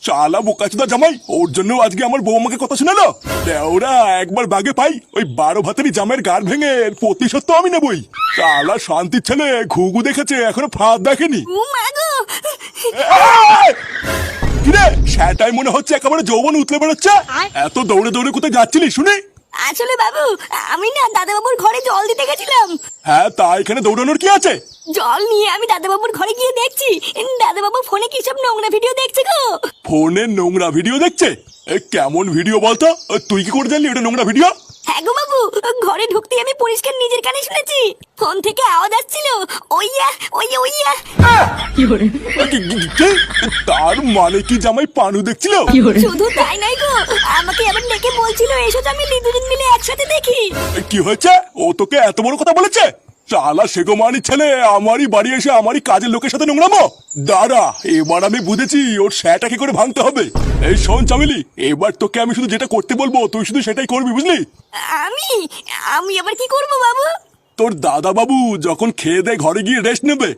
শালা বোকাচোদা জামাই, ওর জন্য আজকে আমার বউ আমাকে কথা শোনালো। ওরা একবার বাগে পাই, ওই 12 ভাতেরই জামাইয়ের গাড় ভেঙে প্রতিশোধ তো আমি নেবই। শালা শান্তির ছেলে ঘুঘু দেখেছে, এখনো ফাঁদ দেখেনি। কিরে সেটাই মনে হচ্ছে একেবারে যৌবন উতলে বেরোচ্ছে। এত দৌড়ে দৌড়ে কোথায় যাচ্ছিলি শুনি? আসলে বাবু, আমি না দাদা বাবুর ঘরে জল দিতে গেছিলাম। হ্যাঁ তা এখানে দৌড়ানোর কি আছে? জল নিয়ে আমি দাদা বাবুর ঘরে গিয়ে দেখছি দাদা বাবু ফোনে কি সব নোংরা ভিডিও দেখছে গো। ফোনে নোংরা ভিডিও দেখছে? কেমন ভিডিও বলতো? তুই কি করে জানলি ওটা নোংরা ভিডিও? হ্যাঁ গো বাবু, ঘরে ঢুকতে আমি পরিষ্কার নিজের কানে শুনেছি। ফোন থেকে আওয়াজ আসছিল, ওইয়া ওইয়া ওইয়া। তার মানে কি জামাই পানু দেখছিল? শুধু তাই নাই গো, আমাকে আবার ডেকে বলছিল এসো আমি দুদিন মিলে একসাথে দেখি। কি হয়েছে? ও তোকে এত বড় কথা বলেছে? শালা সেগোমানি ছেলে আমারই বাড়ি এসে আমারই কাজের লোকের সাথে নোংরামো। দাঁড়া, এবার আমি বুঝেছি ওর স্যাটা কি করে ভাঙতে হবে। এই শোন চামেলি, এবার তোকে আমি শুধু যেটা করতে বলবো তুই শুধু সেটাই করবি, বুঝলি? আমি আবার কি করবো বাবু? তোর দাদা বাবু যখন খেয়ে দেয় ঘরে গিয়ে রেস্ট নেবে,